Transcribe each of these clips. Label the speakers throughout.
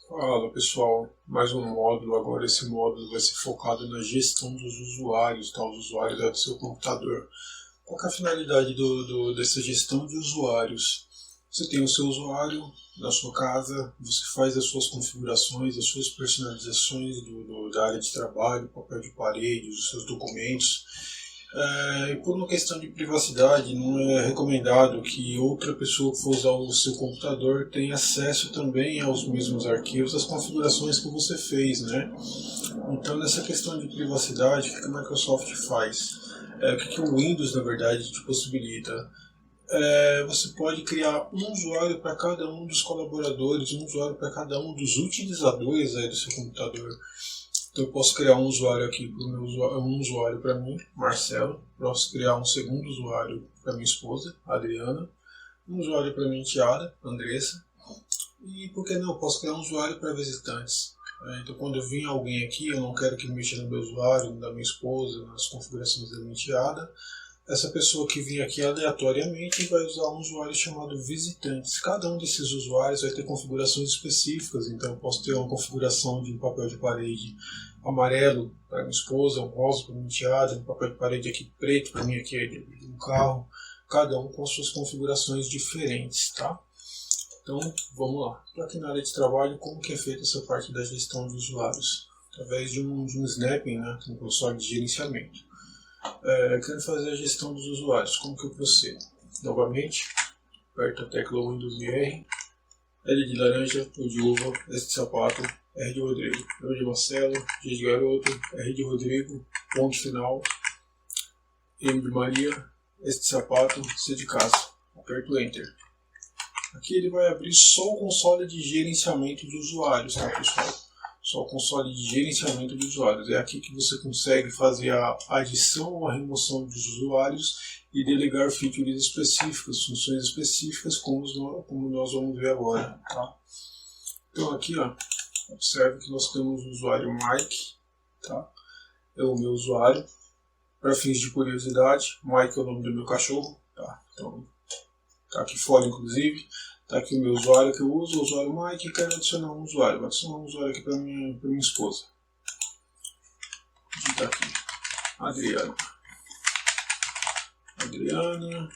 Speaker 1: Fala pessoal, mais um módulo. Agora esse módulo vai ser focado na gestão dos usuários, tá? Os usuários do seu computador. Qual que é a finalidade dessa gestão de usuários? Você tem o seu usuário na sua casa, você faz as suas configurações, as suas personalizações da área de trabalho, papel de parede, os seus documentos. E por uma questão de privacidade, não é recomendado que outra pessoa que for usar o seu computador tenha acesso também aos mesmos arquivos, às configurações que você fez, né? Então, nessa questão de privacidade, o que a Microsoft faz? O que o Windows, na verdade, te possibilita? Você pode criar um usuário para cada um dos colaboradores, um usuário para cada um dos utilizadores aí do seu computador. Então eu posso criar um usuário aqui para um usuário para mim, Marcelo. Posso criar um segundo usuário para minha esposa, Adriana. Um usuário para minha enteada, Andressa. E por que não? Eu posso criar um usuário para visitantes. Então quando eu vir alguém aqui, eu não quero que mexa no meu usuário, no da minha esposa, nas configurações da minha enteada. Essa pessoa que vem aqui aleatoriamente vai usar um usuário chamado visitantes. Cada um desses usuários vai ter configurações específicas, então eu posso ter uma configuração de um papel de parede amarelo para minha esposa, um rosa para minha enteada, um papel de parede aqui preto para mim aqui de um carro, cada um com suas configurações diferentes, tá? Então vamos lá. Estou aqui na área de trabalho, como que é feita essa parte da gestão de usuários? Através de um snapping, né, um console de gerenciamento. Quero fazer a gestão dos usuários. Como que eu procedo? Novamente, aperto a tecla Windows e R, L de laranja, U de uva, S de sapato, R de Rodrigo, M de Marcelo, G de garoto, R de Rodrigo, ponto final, M de Maria, S de sapato, C de casa. Aperto Enter. Aqui ele vai abrir só o console de gerenciamento de usuários, tá pessoal? Só o console de gerenciamento de usuários. É aqui que você consegue fazer a adição ou a remoção dos usuários e delegar features específicas, funções específicas, como nós vamos ver agora. Tá? Então aqui, ó, observe que nós temos o usuário Mike, tá? É o meu usuário. Para fins de curiosidade, Mike é o nome do meu cachorro. Tá? Então, tá aqui fora, inclusive. Está aqui o meu usuário que eu uso, o usuário Mike, e quero adicionar um usuário. Vou adicionar um usuário aqui para minha esposa. Digitar aqui, Adriana. Adriana,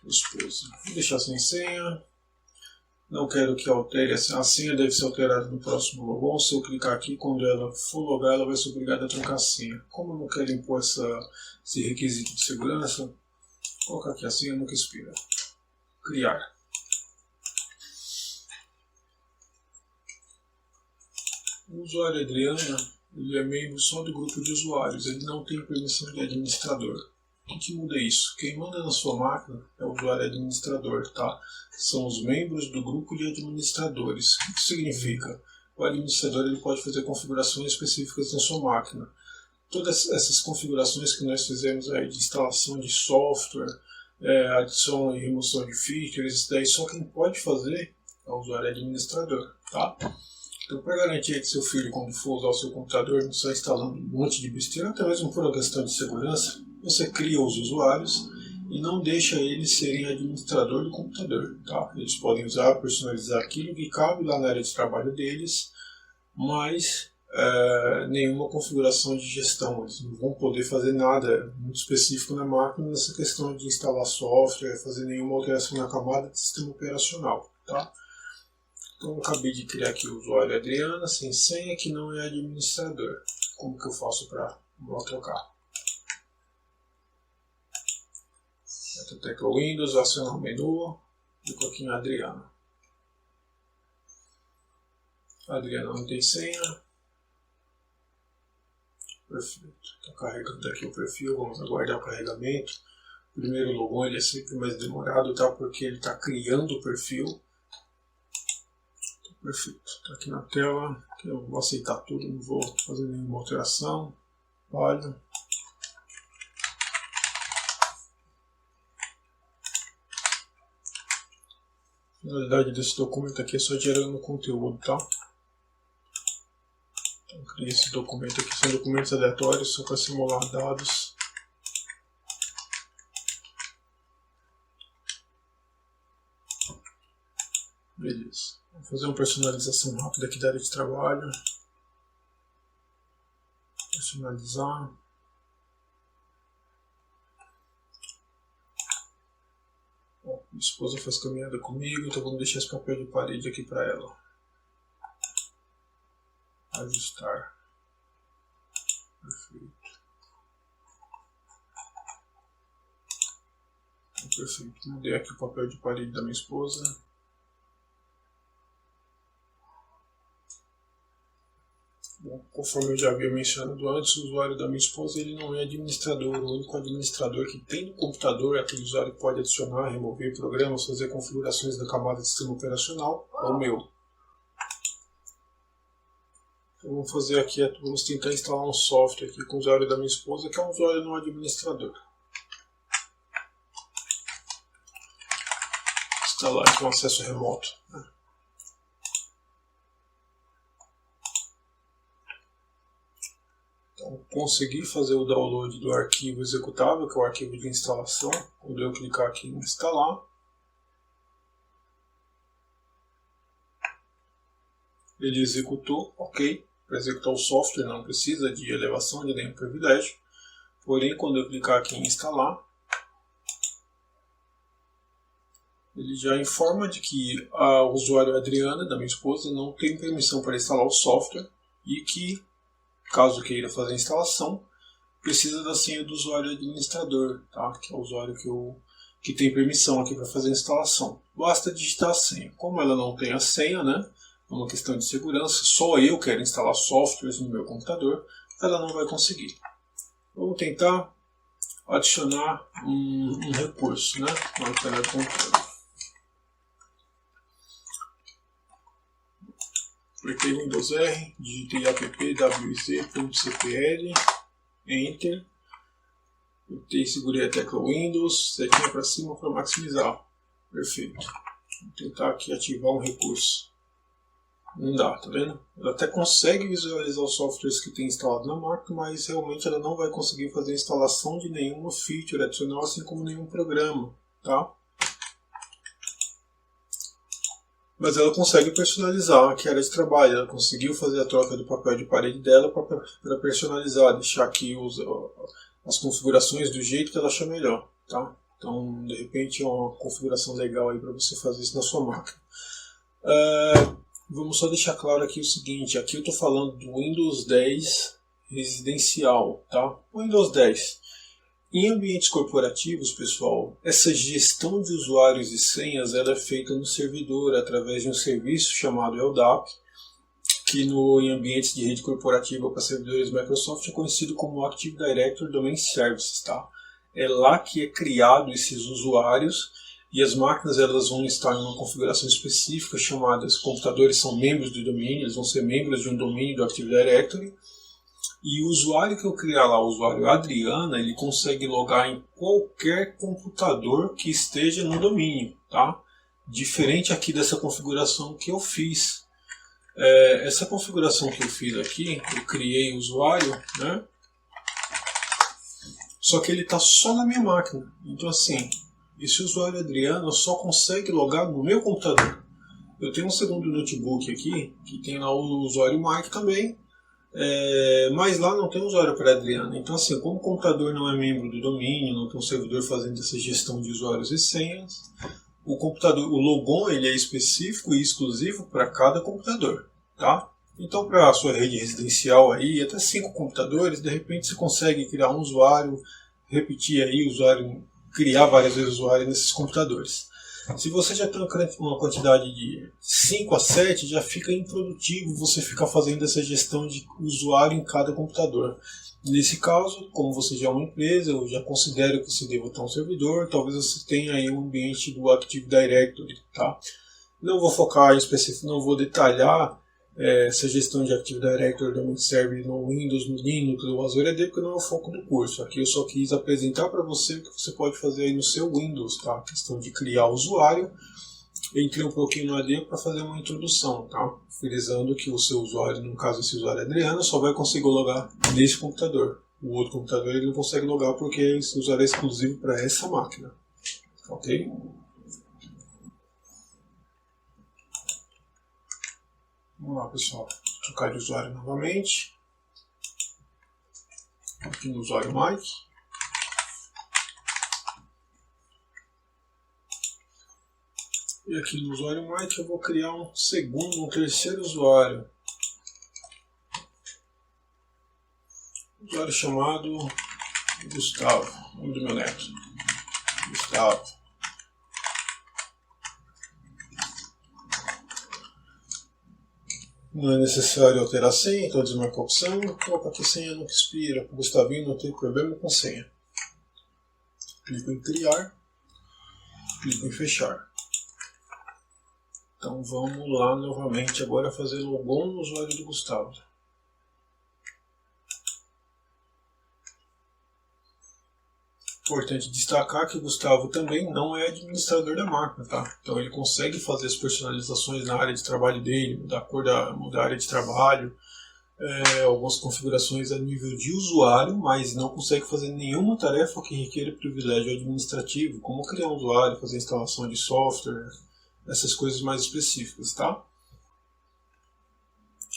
Speaker 1: esposa. Vou deixar sem senha. Não quero que altere, a senha deve ser alterada no próximo logon. Se eu clicar aqui, quando ela for logar, ela vai ser obrigada a trocar a senha. Como eu não quero impor esse requisito de segurança, vou colocar aqui a senha nunca expira. Criar. O usuário Adriana, ele é membro só do grupo de usuários, ele não tem permissão de administrador. O que muda isso? Quem manda na sua máquina é o usuário administrador, tá? São os membros do grupo de administradores. O que isso significa? O administrador ele pode fazer configurações específicas na sua máquina. Todas essas configurações que nós fizemos aí de instalação de software, adição e remoção de features, isso daí só quem pode fazer é o usuário administrador, tá? Então, para garantir que seu filho, quando for usar o seu computador, não está instalando um monte de besteira, até mesmo por uma questão de segurança, você cria os usuários e não deixa eles serem administrador do computador. Tá? Eles podem usar, personalizar aquilo que cabe lá na área de trabalho deles, mas nenhuma configuração de gestão. Eles não vão poder fazer nada muito específico na máquina nessa questão de instalar software, fazer nenhuma alteração na camada de sistema operacional. Tá? Então eu acabei de criar aqui o usuário Adriana, sem senha, que não é administrador. Como que eu faço para trocar? Aperto a tecla Windows, acionar o menu, clico aqui em Adriana. Adriana não tem senha. Perfeito. Está carregando aqui o perfil, vamos aguardar o carregamento. O primeiro logon ele é sempre mais demorado, tá? Porque ele está criando o perfil. Perfeito, está aqui na tela, eu vou aceitar tudo, não vou fazer nenhuma alteração. Olha. A finalidade desse documento aqui é só gerando conteúdo, tá? Então, criei esse documento aqui, são documentos aleatórios, só para simular dados. Beleza. Vou fazer uma personalização rápida aqui da área de trabalho. Personalizar. Bom, minha esposa faz caminhada comigo, então vamos deixar esse papel de parede aqui para ela. Ajustar. Perfeito. Perfeito. Mudei aqui o papel de parede da minha esposa. Bom, conforme eu já havia mencionado antes, o usuário da minha esposa ele não é administrador. O único administrador que tem no computador é aquele usuário que pode adicionar, remover programas, fazer configurações da camada de sistema operacional, é o meu. Então, vamos fazer aqui, vamos tentar instalar um software aqui com o usuário da minha esposa, que é um usuário não administrador. Instalar aqui um acesso remoto. Então, consegui fazer o download do arquivo executável, que é o arquivo de instalação. Quando eu clicar aqui em instalar, ele executou, ok. Para executar o software não precisa de elevação de nenhum privilégio. Porém, quando eu clicar aqui em instalar, ele já informa de que a usuária Adriana, da minha esposa, não tem permissão para instalar o software e que, caso queira fazer a instalação, precisa da senha do usuário administrador, tá? Que é o usuário que tem permissão aqui para fazer a instalação. Basta digitar a senha. Como ela não tem a senha, né? É uma questão de segurança, só eu quero instalar softwares no meu computador, ela não vai conseguir. Vamos tentar adicionar um recurso, né? Uma tela de controle. Apertei Windows R, digitei appwiz.cpl, Enter, apertei e segurei a tecla Windows, setinha para cima para maximizar. Perfeito. Vou tentar aqui ativar um recurso. Não dá, tá vendo? Ela até consegue visualizar os softwares que tem instalado na máquina, mas realmente ela não vai conseguir fazer a instalação de nenhuma feature adicional, assim como nenhum programa, tá? Mas ela consegue personalizar aqui a área de trabalho. Ela conseguiu fazer a troca do papel de parede dela para personalizar, deixar aqui as configurações do jeito que ela achar melhor, tá? Então, de repente, é uma configuração legal aí para você fazer isso na sua máquina. Vamos só deixar claro aqui o seguinte, aqui eu estou falando do Windows 10 residencial, tá? Windows 10. Em ambientes corporativos, pessoal, essa gestão de usuários e senhas ela é feita no servidor através de um serviço chamado LDAP, que em ambientes de rede corporativa para servidores Microsoft é conhecido como Active Directory Domain Services, tá? É lá que é criado esses usuários e as máquinas elas vão estar em uma configuração específica chamada, os computadores são membros do domínio, eles vão ser membros de um domínio do Active Directory. E o usuário que eu criar lá, o usuário Adriana, ele consegue logar em qualquer computador que esteja no domínio, tá? Diferente aqui dessa configuração que eu fiz. Essa configuração que eu fiz aqui, eu criei o usuário, né? Só que ele está só na minha máquina. Então assim, esse usuário Adriana só consegue logar no meu computador. Eu tenho um segundo notebook aqui, que tem lá o usuário Mike também. Mas lá não tem usuário para Adriana. Então assim, como o computador não é membro do domínio, não tem um servidor fazendo essa gestão de usuários e senhas, o computador, o logon ele é específico e exclusivo para cada computador, tá? Então para a sua rede residencial aí, até 5 computadores, de repente você consegue criar um usuário, repetir aí o usuário, criar várias vezes o usuário nesses computadores. Se você já tem uma quantidade de 5 a 7, já fica improdutivo você ficar fazendo essa gestão de usuário em cada computador. Nesse caso, como você já é uma empresa, eu já considero que você deva ter um servidor, talvez você tenha aí um ambiente do Active Directory, tá? Não vou focar em específico, não vou detalhar essa gestão de Active Directory também serve no Windows, no Linux, no Azure AD, porque não é o foco do curso. Aqui eu só quis apresentar para você o que você pode fazer aí no seu Windows, tá? A questão de criar o usuário. Entrei um pouquinho no AD para fazer uma introdução, tá? Frisando que o seu usuário, no caso esse usuário Adriana, só vai conseguir logar nesse computador. O outro computador ele não consegue logar porque esse usuário é exclusivo para essa máquina, ok? Vamos lá, pessoal. Trocar de usuário novamente. Aqui no usuário Mike. E aqui no usuário Mike eu vou criar um terceiro usuário. Usuário chamado Gustavo, nome do meu neto. Gustavo. Não é necessário alterar a senha, então desmarca a opção. Opa, aqui senha nunca expira. O Gustavinho não tem problema com senha. Clico em criar. Clico em fechar. Então vamos lá novamente agora fazer logon no usuário do Gustavo. Importante destacar que o Gustavo também não é administrador da máquina, tá? Então ele consegue fazer as personalizações na área de trabalho dele, mudar a área de trabalho, algumas configurações a nível de usuário, mas não consegue fazer nenhuma tarefa que requer privilégio administrativo, como criar um usuário, fazer instalação de software, essas coisas mais específicas, tá?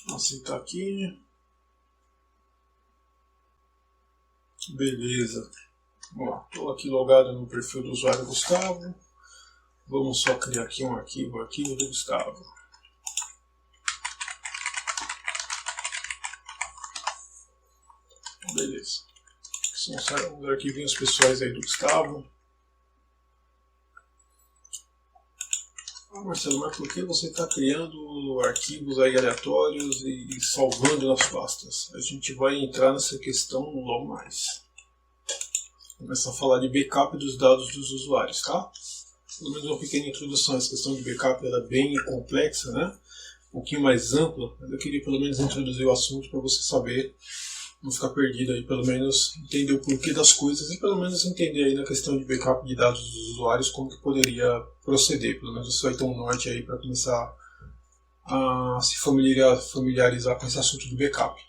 Speaker 1: Vou aceitar aqui. Beleza. Estou aqui logado no perfil do usuário Gustavo. Vamos só criar aqui um arquivo do Gustavo. Beleza. São os arquivinhos pessoais aí do Gustavo. Marcelo, mas por que você está criando arquivos aí aleatórios e salvando nas pastas? A gente vai entrar nessa questão logo mais. Começar a falar de backup dos dados dos usuários, tá? Pelo menos uma pequena introdução. Essa questão de backup era bem complexa, né? Um pouquinho mais ampla, mas eu queria pelo menos introduzir o assunto para você saber, não ficar perdido aí, pelo menos entender o porquê das coisas e pelo menos entender aí na questão de backup de dados dos usuários como que poderia proceder. Pelo menos você vai ter um norte aí para começar a se familiarizar com esse assunto do backup.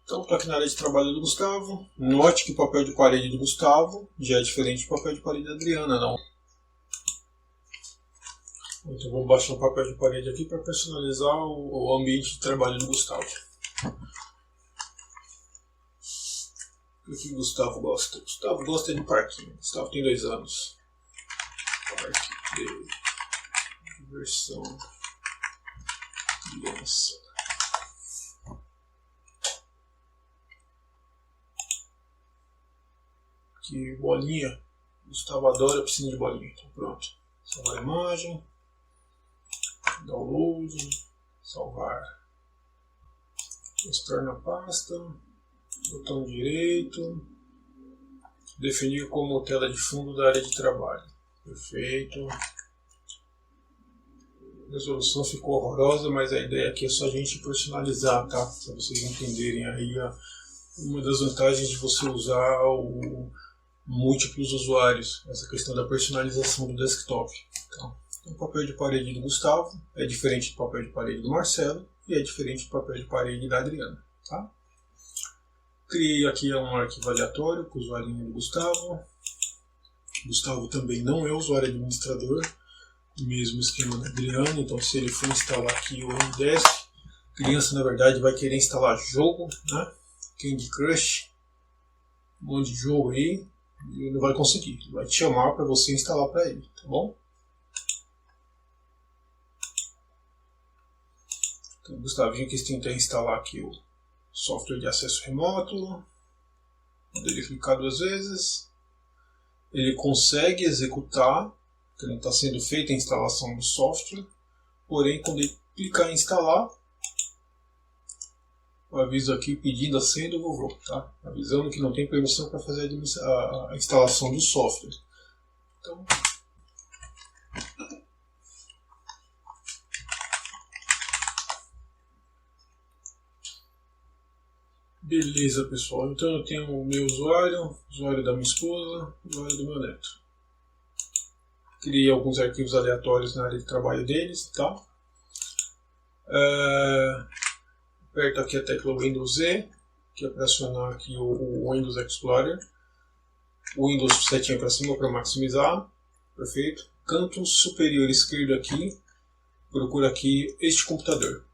Speaker 1: Então, estou aqui na área de trabalho do Gustavo. Note que o papel de parede do Gustavo já é diferente do papel de parede da Adriana, não. Então, vou baixar o papel de parede aqui para personalizar o ambiente de trabalho do Gustavo. O que o Gustavo gosta? O Gustavo gosta de parquinho. O Gustavo tem 2 anos. Parque de diversão. Criança. Aqui, bolinha. O Gustavo adora a piscina de bolinha. Então, pronto. Salvar a imagem. Download. Salvar. Mostrar na pasta. Botão direito. Definir como tela de fundo da área de trabalho. Perfeito. A resolução ficou horrorosa, mas a ideia aqui é só a gente personalizar, tá? Para vocês entenderem aí uma das vantagens de você usar o múltiplos usuários, essa questão da personalização do desktop. Então, o papel de parede do Gustavo é diferente do papel de parede do Marcelo e é diferente do papel de parede da Adriana, tá? Criei aqui um arquivo aleatório com o usuário do Gustavo. O Gustavo também não é usuário administrador, mesmo esquema da Adriana, então se ele for instalar aqui o Ndesk, a criança na verdade vai querer instalar jogo, né? Candy Crush, um monte de jogo aí, e ele não vai conseguir, ele vai te chamar para você instalar para ele, tá bom? Então o Gustavinho quis tentar instalar aqui o software de acesso remoto, quando ele clicar 2 vezes, ele consegue executar, porque não está sendo feita a instalação do software, porém quando ele clicar em instalar, o aviso aqui pedindo a senha do vovô, tá? Avisando que não tem permissão para fazer a instalação do software. Então, beleza, pessoal. Então eu tenho o meu usuário, usuário da minha esposa, usuário do meu neto. Criei alguns arquivos aleatórios na área de trabalho deles, tá? Aperto aqui a tecla Windows Z, que é para acionar aqui o Windows Explorer. O Windows setinha para cima para maximizar. Perfeito. Canto superior esquerdo aqui, procura aqui este computador.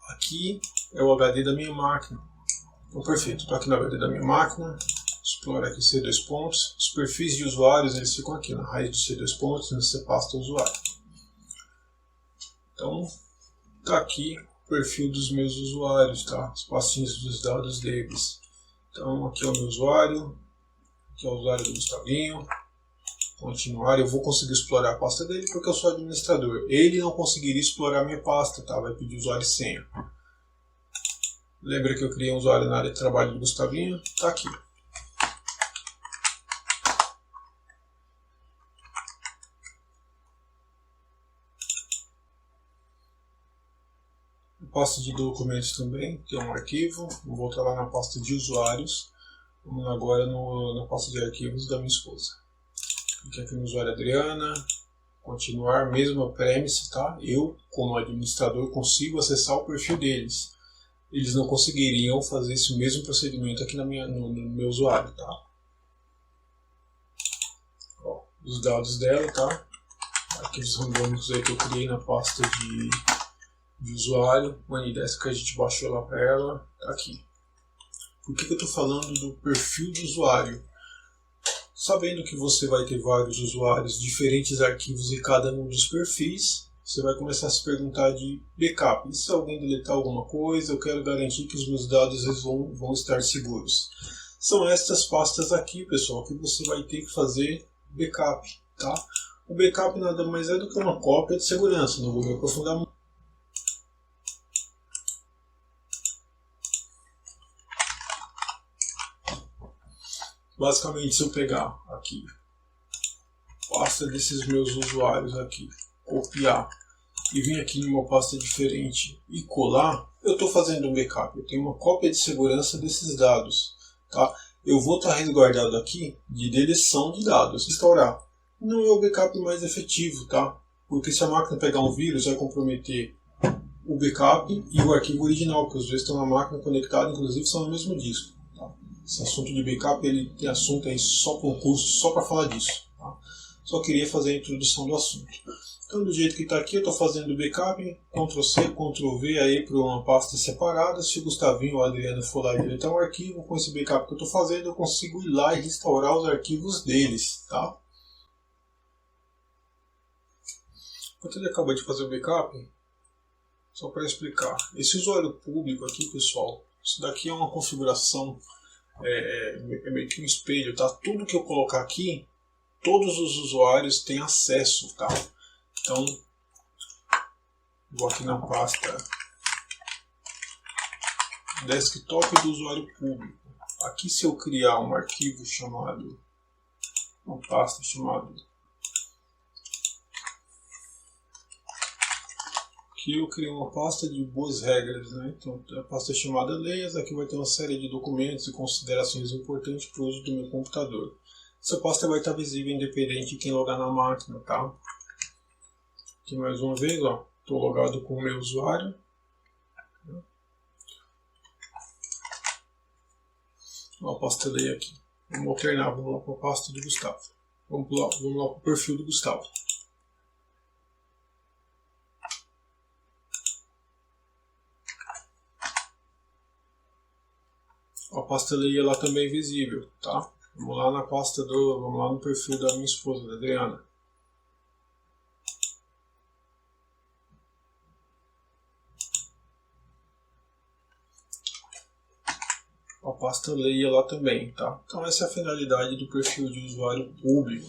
Speaker 1: Aqui é o HD da minha máquina. Então, perfeito, estou aqui no HD da minha máquina. Explora aqui C2 pontos. Os perfis de usuários eles ficam aqui na raiz do C2 pontos, nessa pasta usuário. Então, está aqui o perfil dos meus usuários, tá? As pastinhas dos dados deles. Então, aqui é o meu usuário. Aqui é o usuário do Gustavinho. Continuar, eu vou conseguir explorar a pasta dele porque eu sou administrador. Ele não conseguiria explorar a minha pasta, tá? Vai pedir usuário e senha. Lembra que eu criei um usuário na área de trabalho do Gustavinho? Tá aqui. Pasta de documentos também, que é um arquivo. Vou voltar lá na pasta de usuários. Vamos agora na pasta de arquivos da minha esposa. Clique aqui no usuário Adriana, continuar, mesma premissa, tá? Eu, como administrador, consigo acessar o perfil deles. Eles não conseguiriam fazer esse mesmo procedimento aqui no meu usuário, tá? Ó, os dados dela, tá? Arquivos randômicos aí que eu criei na pasta de usuário, uma IDS que a gente baixou lá para ela, tá aqui. Por que eu estou falando do perfil do usuário? Sabendo que você vai ter vários usuários, diferentes arquivos em cada um dos perfis, você vai começar a se perguntar de backup. E se alguém deletar alguma coisa, eu quero garantir que os meus dados eles vão estar seguros. São estas pastas aqui, pessoal, que você vai ter que fazer backup. Tá? O backup nada mais é do que uma cópia de segurança, não vou me aprofundar muito. Basicamente, se eu pegar aqui, pasta desses meus usuários aqui, copiar e vir aqui numa pasta diferente e colar, eu estou fazendo um backup. Eu tenho uma cópia de segurança desses dados. Tá? Eu vou estar resguardado aqui de deleção de dados. Restaurar não é o backup mais efetivo, tá? Porque se a máquina pegar um vírus, vai comprometer o backup e o arquivo original, porque os dois estão na máquina conectados, inclusive são no mesmo disco. Esse assunto de backup, ele tem assunto aí só para um curso, só para falar disso. Tá? Só queria fazer a introdução do assunto. Então, do jeito que está aqui, eu estou fazendo o backup, Ctrl+C, Ctrl+V aí para uma pasta separada. Se o Gustavinho ou a Adriana for lá e deletar um arquivo, com esse backup que eu estou fazendo, eu consigo ir lá e restaurar os arquivos deles. Tá? Enquanto ele acabou de fazer o backup, só para explicar. Esse usuário público aqui, pessoal, isso daqui é uma configuração. É meio que um espelho, tá? Tudo que eu colocar aqui, todos os usuários têm acesso, tá? Então, vou aqui na pasta desktop do usuário público. Aqui, se eu criar um arquivo chamado, uma pasta chamada, aqui eu criei uma pasta de boas regras, né? Então, a pasta chamada Leis, aqui vai ter uma série de documentos e considerações importantes para o uso do meu computador. Essa pasta vai estar visível independente de quem logar na máquina, tá? Aqui mais uma vez, ó, estou logado com o meu usuário. Ó, a pasta Lei aqui. Vamos alternar, vamos lá para a pasta do Gustavo. Vamos lá para o perfil do Gustavo. A pasta Lei lá também é visível, tá? Vamos lá na pasta vamos lá no perfil da minha esposa, da Adriana. A pasta Leia lá também, tá? Então essa é a finalidade do perfil de usuário público.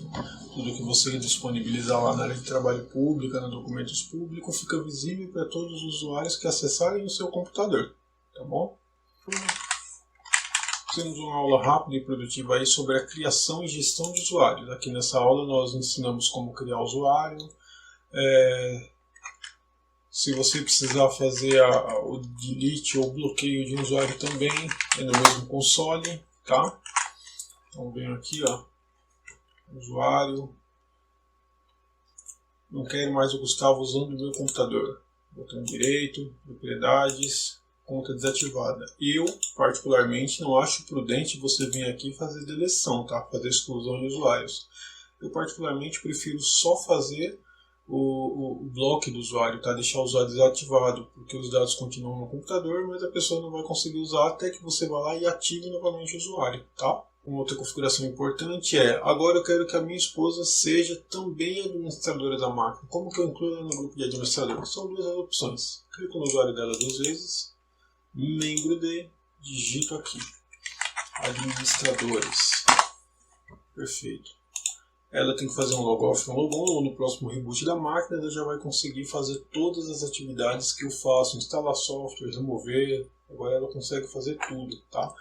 Speaker 1: Tudo que você disponibilizar lá na área de trabalho pública, nos documentos públicos, fica visível para todos os usuários que acessarem o seu computador, tá bom? Temos uma aula rápida e produtiva aí sobre a criação e gestão de usuários. Aqui nessa aula nós ensinamos como criar usuário. Se você precisar fazer o delete ou bloqueio de um usuário também, é no mesmo console, tá? Então venho aqui, ó, usuário. Não quero mais o Gustavo usando o meu computador. Botão direito, propriedades, conta desativada. Eu, particularmente, não acho prudente você vir aqui e fazer deleção, tá? Fazer exclusão de usuários. Eu, particularmente, prefiro só fazer o bloco do usuário, tá? Deixar o usuário desativado, porque os dados continuam no computador, mas a pessoa não vai conseguir usar até que você vá lá e ative novamente o usuário, tá? Uma outra configuração importante é, agora eu quero que a minha esposa seja também administradora da máquina. Como que eu incluo ela no grupo de administradores? São duas as opções. Clico no usuário dela 2 vezes, membro de, digito aqui, administradores. Perfeito. Ela tem que fazer um logoff e um logon, ou no próximo reboot da máquina ela já vai conseguir fazer todas as atividades que eu faço, instalar software, remover, agora ela consegue fazer tudo, tá?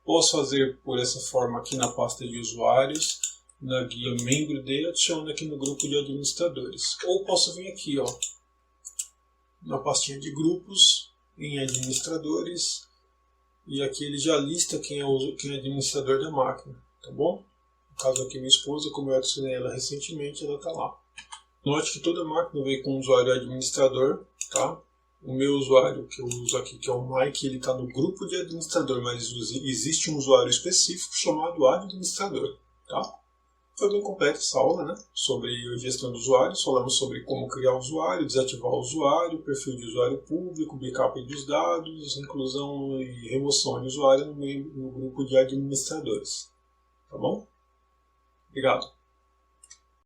Speaker 1: Posso fazer por essa forma aqui na pasta de usuários, na guia membro de, adiciono aqui no grupo de administradores. Ou posso vir aqui, ó, na pastinha de grupos, em administradores, e aqui ele já lista quem é administrador da máquina, tá bom? No caso aqui minha esposa, como eu adicionei ela recentemente, ela está lá. Note que toda máquina vem com um usuário administrador, tá? O meu usuário que eu uso aqui, que é o Mike, ele está no grupo de administrador, mas existe um usuário específico chamado administrador, tá? Foi bem completa essa aula, né? Sobre gestão de usuários, falamos sobre como criar o usuário, desativar o usuário, perfil de usuário público, backup dos dados, inclusão e remoção de usuário no grupo de administradores, tá bom? Obrigado.